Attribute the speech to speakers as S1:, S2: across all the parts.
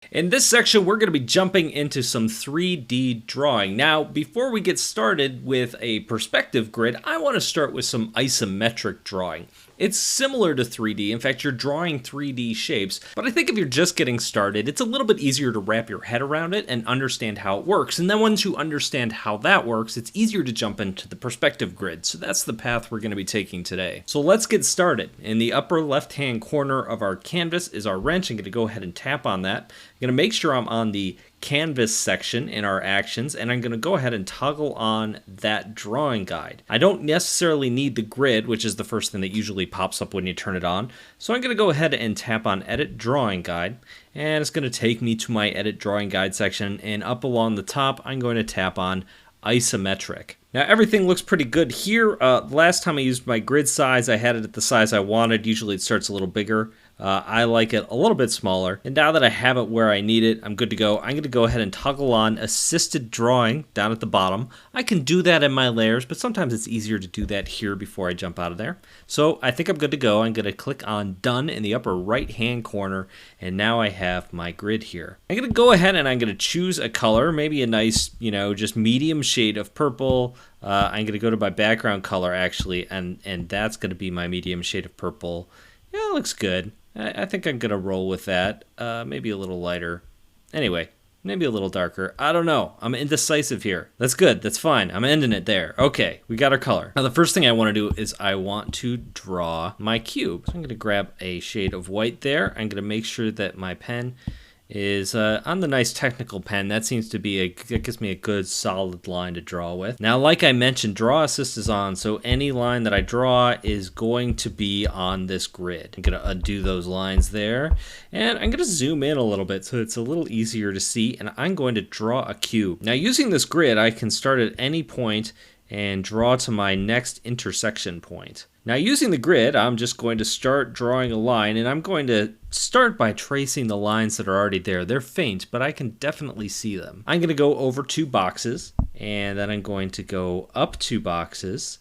S1: In this section, we're going to be jumping into some 3D drawing. Now, before we get started with a perspective grid, I want to start with some isometric drawing. It's similar to 3D. In fact, you're drawing 3D shapes, but I think if you're just getting started, it's a little bit easier to wrap your head around it and understand how it works. And then once you understand how that works, it's easier to jump into the perspective grid. So that's the path we're going to be taking today. So let's get started. In the upper left-hand corner of our canvas is our wrench. I'm going to go ahead and tap on that. I'm going to make sure I'm on the canvas section in our actions, and I'm going to go ahead and toggle on that drawing guide. I don't necessarily need the grid, which is the first thing that usually pops up when you turn it on. So I'm going to go ahead and tap on Edit Drawing Guide, and it's going to take me to my Edit Drawing Guide section, and up along the top, I'm going to tap on Isometric. Now everything looks pretty good here. Last time I used my grid size, I had it at the size I wanted. Usually it starts a little bigger. I like it a little bit smaller. And now that I have it where I need it, I'm good to go. I'm going to go ahead and toggle on Assisted Drawing down at the bottom. I can do that in my layers, but sometimes it's easier to do that here before I jump out of there. So I think I'm good to go. I'm going to click on Done in the upper right-hand corner, and now I have my grid here. I'm going to go ahead and I'm going to choose a color, maybe a nice, just medium shade of purple. I'm going to go to my background color, actually, and that's going to be my medium shade of purple. Yeah, it looks good. I think I'm going to roll with that. Maybe a little lighter. Anyway, maybe a little darker. I don't know. I'm indecisive here. That's good. That's fine. I'm ending it there. Okay, we got our color. Now, the first thing I want to do is I want to draw my cube. So I'm going to grab a shade of white there. I'm going to make sure that my pen is on the nice technical pen. That seems to be that gives me a good solid line to draw with. Now, like I mentioned, draw assist is on, so any line that I draw is going to be on this grid. I'm gonna undo those lines there, and I'm gonna zoom in a little bit so it's a little easier to see, and I'm going to draw a cube. Now, using this grid, I can start at any point and draw to my next intersection point. Now, using the grid, I'm just going to start drawing a line, and I'm going to start by tracing the lines that are already there. They're faint, but I can definitely see them. I'm going to go over 2 boxes, and then I'm going to go up 2 boxes,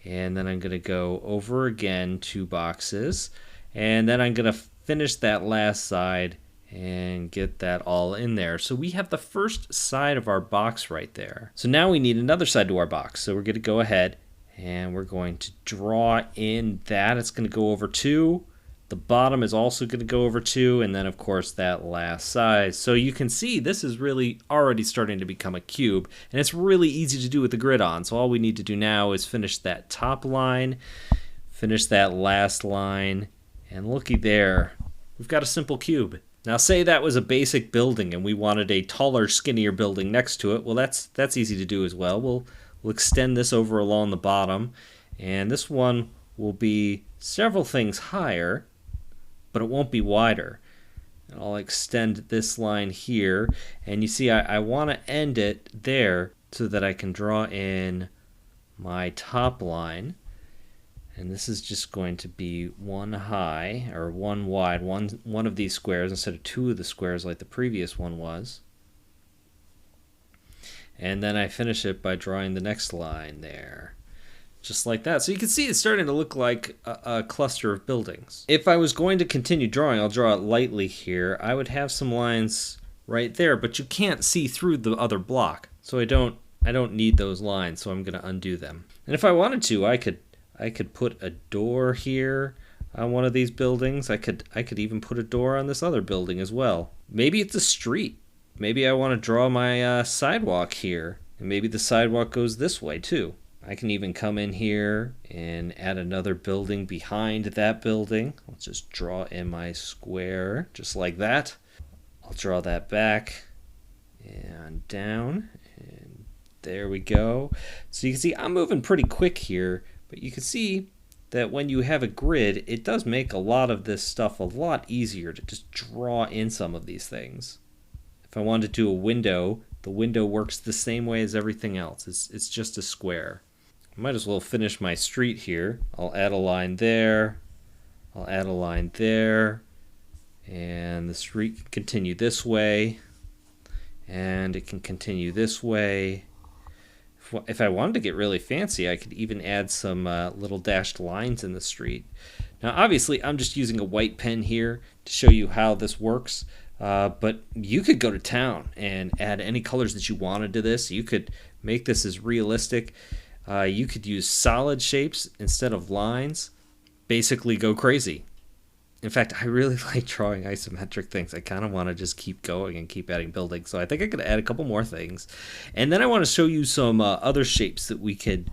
S1: and then I'm going to go over again 2 boxes, and then I'm going to finish that last side and get that all in there. So we have the first side of our box right there. So now we need another side to our box. So we're going to go ahead and we're going to draw in that. It's going to go over 2. The bottom is also going to go over 2, and then of course that last side. So you can see this is really already starting to become a cube, and it's really easy to do with the grid on. So all we need to do now is finish that top line, finish that last line, and looky there, we've got a simple cube. Now say that was a basic building and we wanted a taller, skinnier building next to it. Well, that's easy to do as well. We'll extend this over along the bottom, and this one will be several things higher, but it won't be wider. And I'll extend this line here, and you see I want to end it there so that I can draw in my top line. And this is just going to be 1 high, or 1 wide, one of these squares instead of 2 of the squares like the previous one was. And then I finish it by drawing the next line there. Just like that. So you can see it's starting to look like a cluster of buildings. If I was going to continue drawing, I'll draw it lightly here. I would have some lines right there, but you can't see through the other block. So I don't need those lines, so I'm going to undo them. And if I wanted to, I could put a door here on one of these buildings. I could even put a door on this other building as well. Maybe it's a street. Maybe I want to draw my sidewalk here, and maybe the sidewalk goes this way too. I can even come in here and add another building behind that building. I'll just draw in my square just like that. I'll draw that back and down, and there we go. So you can see I'm moving pretty quick here, but you can see that when you have a grid, it does make a lot of this stuff a lot easier to just draw in some of these things. If I wanted to do a window, the window works the same way as everything else. It's just a square. I might as well finish my street here. I'll add a line there. I'll add a line there. And the street can continue this way. And it can continue this way. If I wanted to get really fancy, I could even add some little dashed lines in the street. Now, obviously, I'm just using a white pen here to show you how this works. But you could go to town and add any colors that you wanted to this. You could make this as realistic. You could use solid shapes instead of lines. Basically go crazy. In fact, I really like drawing isometric things. I kind of want to just keep going and keep adding buildings. So I think I could add a couple more things. And then I want to show you some other shapes that we could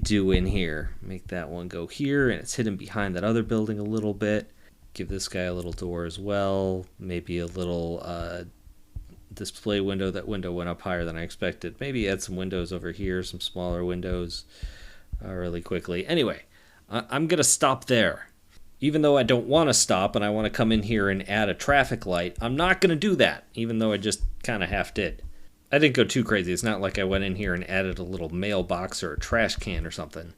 S1: do in here. Make that one go here, and it's hidden behind that other building a little bit. Give this guy a little door as well. Maybe a little display window. That window went up higher than I expected. Maybe add some windows over here, some smaller windows really quickly. Anyway, I'm going to stop there. Even though I don't want to stop and I want to come in here and add a traffic light, I'm not going to do that, even though I just kind of half did. I didn't go too crazy. It's not like I went in here and added a little mailbox or a trash can or something.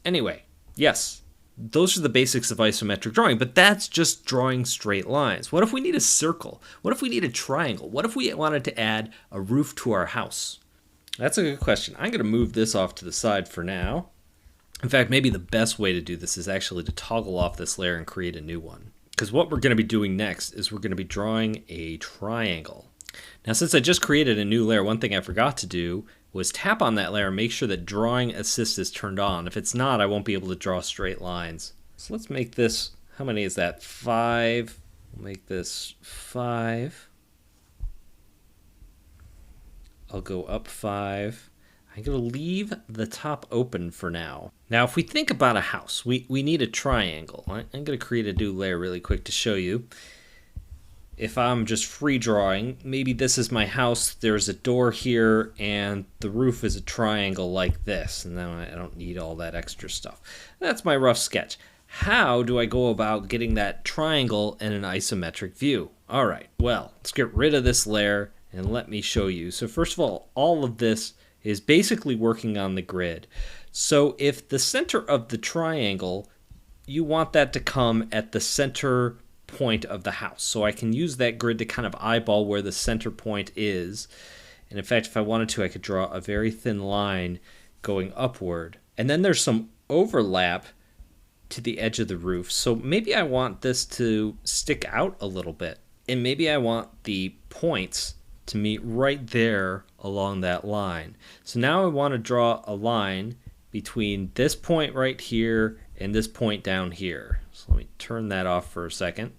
S1: Anyway, yes, those are the basics of isometric drawing, but that's just drawing straight lines. What if we need a circle? What if we need a triangle? What if we wanted to add a roof to our house? That's a good question. I'm going to move this off to the side for now. In fact, maybe the best way to do this is actually to toggle off this layer and create a new one. Because what we're going to be doing next is we're going to be drawing a triangle. Now, since I just created a new layer, one thing I forgot to do was tap on that layer and make sure that drawing assist is turned on. If it's not, I won't be able to draw straight lines. So let's make this, how many is that? 5. We'll make this 5. I'll go up 5. I'm going to leave the top open for now. Now, if we think about a house, we need a triangle. I'm going to create a new layer really quick to show you. If I'm just free drawing, maybe this is my house, there's a door here, and the roof is a triangle like this. And then I don't need all that extra stuff. That's my rough sketch. How do I go about getting that triangle in an isometric view? All right, well, let's get rid of this layer and let me show you. So first of all of this is basically working on the grid. So if the center of the triangle, you want that to come at the center point of the house. So I can use that grid to kind of eyeball where the center point is. And in fact, if I wanted to, I could draw a very thin line going upward. And then there's some overlap to the edge of the roof. So maybe I want this to stick out a little bit. And maybe I want the points to meet right there along that line. So now I want to draw a line between this point right here and this point down here. So let me turn that off for a second.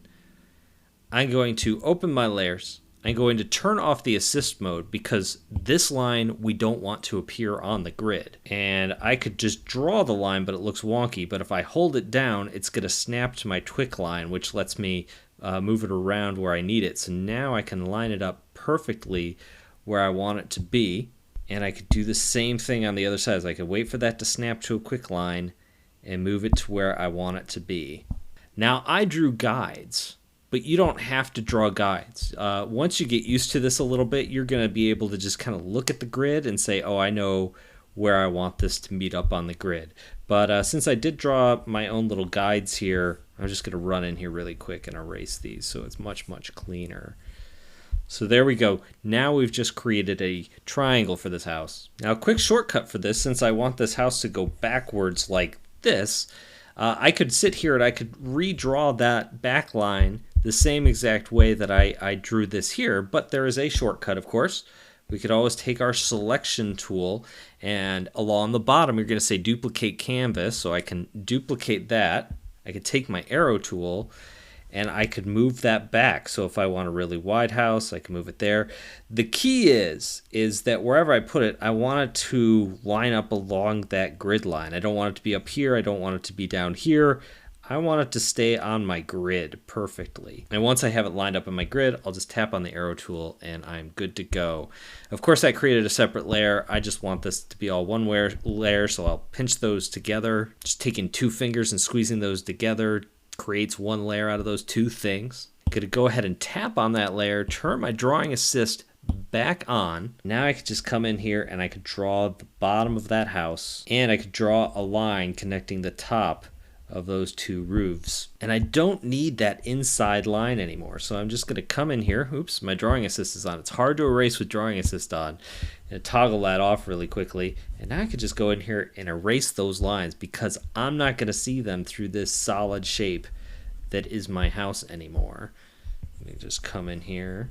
S1: I'm going to open my layers. I'm going to turn off the assist mode because this line we don't want to appear on the grid. And I could just draw the line, but it looks wonky. But if I hold it down, it's going to snap to my Twick line, which lets me move it around where I need it. So now I can line it up perfectly where I want it to be. And I could do the same thing on the other side. So I could wait for that to snap to a quick line and move it to where I want it to be. Now I drew guides, but you don't have to draw guides. Once you get used to this a little bit, you're going to be able to just kind of look at the grid and say, oh, I know where I want this to meet up on the grid. But since I did draw my own little guides here, I'm just going to run in here really quick and erase these so it's much, much cleaner. So there we go. Now we've just created a triangle for this house. Now a quick shortcut for this, since I want this house to go backwards like this, I could sit here and I could redraw that back line the same exact way that I drew this here, but there is a shortcut, of course. We could always take our selection tool, and along the bottom you're going to say duplicate canvas, so I can duplicate that. I could take my arrow tool and I could move that back. So if I want a really wide house, I can move it there. The key is that wherever I put it, I want it to line up along that grid line. I don't want it to be up here. I don't want it to be down here. I want it to stay on my grid perfectly. And once I have it lined up on my grid, I'll just tap on the arrow tool and I'm good to go. Of course, I created a separate layer. I just want this to be all one layer, so I'll pinch those together. Just taking 2 fingers and squeezing those together creates one layer out of those 2 things. I'm gonna go ahead and tap on that layer, turn my drawing assist back on. Now I could just come in here and I could draw the bottom of that house, and I could draw a line connecting the top of those 2 roofs. And I don't need that inside line anymore. So I'm just gonna come in here. Oops, my drawing assist is on. It's hard to erase with drawing assist on. And toggle that off really quickly. And now I could just go in here and erase those lines because I'm not gonna see them through this solid shape that is my house anymore. Let me just come in here,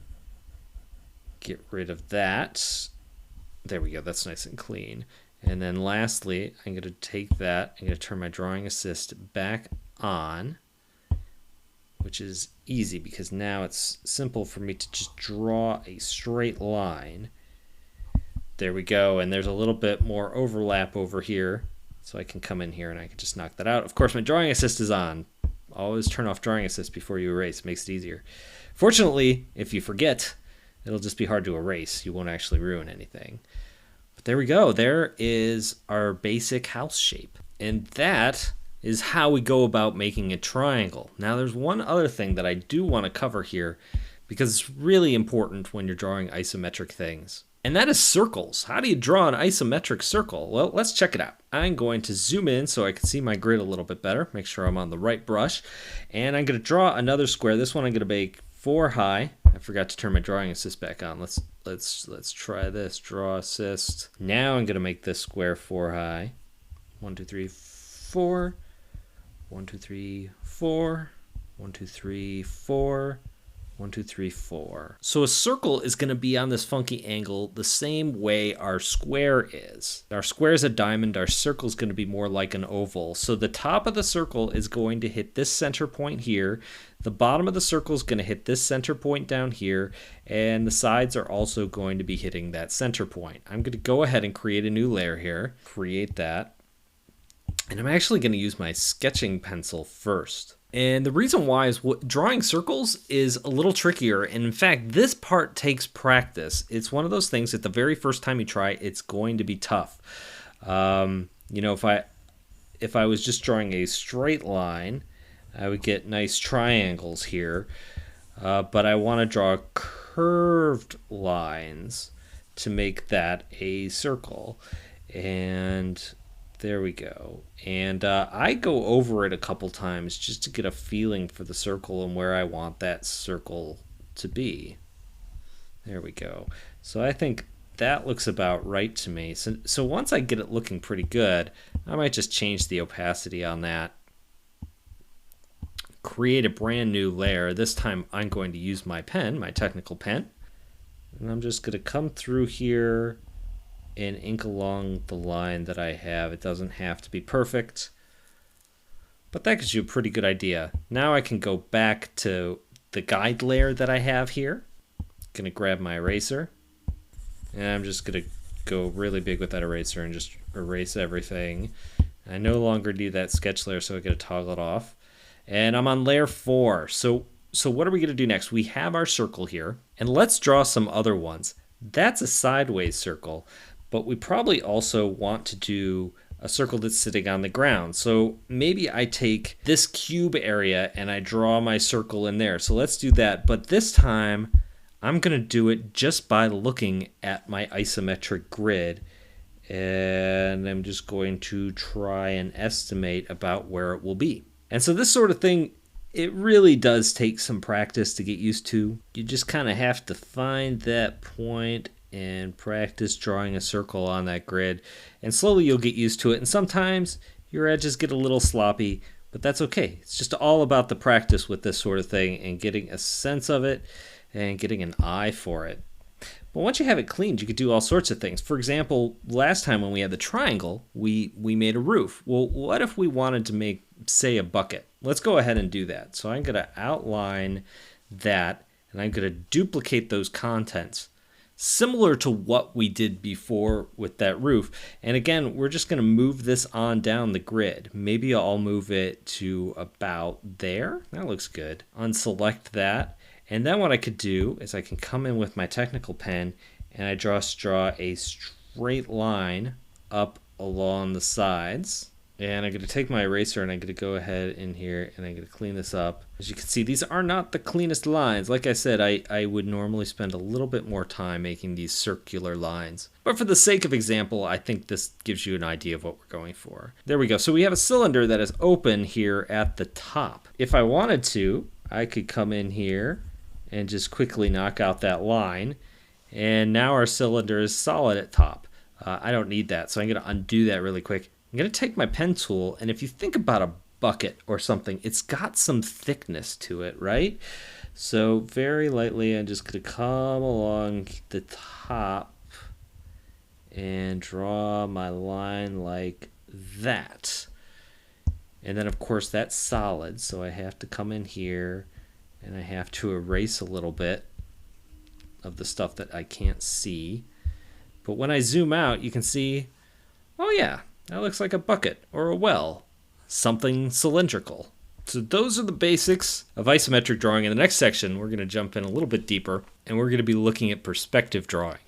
S1: get rid of that. There we go, that's nice and clean. And then lastly, I'm going to take that, I'm going to turn my drawing assist back on, which is easy because now it's simple for me to just draw a straight line. There we go, and there's a little bit more overlap over here, so I can come in here and I can just knock that out. Of course, my drawing assist is on. Always turn off drawing assist before you erase, it makes it easier. Fortunately, if you forget, it'll just be hard to erase. You won't actually ruin anything. But there we go, there is our basic house shape. And that is how we go about making a triangle. Now there's one other thing that I do want to cover here because it's really important when you're drawing isometric things. And that is circles. How do you draw an isometric circle? Well, let's check it out. I'm going to zoom in so I can see my grid a little bit better, make sure I'm on the right brush. And I'm going to draw another square. This one I'm going to make 4 high. I forgot to turn my drawing assist back on. Let's try this. Draw assist. Now I'm going to make this square 4 high. 1, 2, 3, 4. 1, 2, 3, 4. 1, 2, 3, 4. 1, 2, 3, 4. So a circle is going to be on this funky angle the same way our square is. Our square is a diamond, our circle is going to be more like an oval. So the top of the circle is going to hit this center point here. The bottom of the circle is going to hit this center point down here, and the sides are also going to be hitting that center point. I'm going to go ahead and create a new layer here. Create that. And I'm actually going to use my sketching pencil first. And the reason why is drawing circles is a little trickier. And in fact, this part takes practice. It's one of those things that the very first time you try, it's going to be tough. You know, if I was just drawing a straight line, I would get nice triangles here. But I want to draw curved lines to make that a circle. And there we go. And I go over it a couple times just to get a feeling for the circle and where I want that circle to be. There we go. So I think that looks about right to me. So once I get it looking pretty good, I might just change the opacity on that. Create a brand new layer. This time I'm going to use my pen, my technical pen. And I'm just going to come through here and ink along the line that I have. It doesn't have to be perfect, but that gives you a pretty good idea. Now I can go back to the guide layer that I have here. Gonna grab my eraser, and I'm just gonna go really big with that eraser and just erase everything. I no longer need that sketch layer, so I gotta toggle it off. And I'm on layer 4. So what are we gonna do next? We have our circle here, and let's draw some other ones. That's a sideways circle, but we probably also want to do a circle that's sitting on the ground. So maybe I take this cube area and I draw my circle in there. So let's do that. But this time I'm going to do it just by looking at my isometric grid. And I'm just going to try and estimate about where it will be. And so this sort of thing, it really does take some practice to get used to. You just kind of have to find that point and practice drawing a circle on that grid, and slowly you'll get used to it. And sometimes your edges get a little sloppy, but that's okay. It's just all about the practice with this sort of thing and getting a sense of it and getting an eye for it. But once you have it cleaned, you could do all sorts of things. For example, last time when we had the triangle, we made a roof. Well, what if we wanted to make, say, a bucket? Let's go ahead and do that. So I'm going to outline that, and I'm going to duplicate those contents, similar to what we did before with that roof. And again, we're just going to move this on down the grid. Maybe I'll move it to about there. That looks good. Unselect that. And then what I could do is I can come in with my technical pen and I just draw a straight line up along the sides. And I'm going to take my eraser and I'm going to go ahead in here and I'm going to clean this up. As you can see, these are not the cleanest lines. Like I said, I would normally spend a little bit more time making these circular lines. But for the sake of example, I think this gives you an idea of what we're going for. There we go. So we have a cylinder that is open here at the top. If I wanted to, I could come in here and just quickly knock out that line. And now our cylinder is solid at top. I don't need that, so I'm going to undo that really quick. I'm going to take my pen tool, and if you think about a bucket or something, it's got some thickness to it, right? So very lightly, I'm just going to come along the top and draw my line like that. And then of course that's solid, so I have to come in here and I have to erase a little bit of the stuff that I can't see. But when I zoom out, you can see, oh yeah, that looks like a bucket or a well, something cylindrical. So those are the basics of isometric drawing. In the next section, we're going to jump in a little bit deeper, and we're going to be looking at perspective drawing.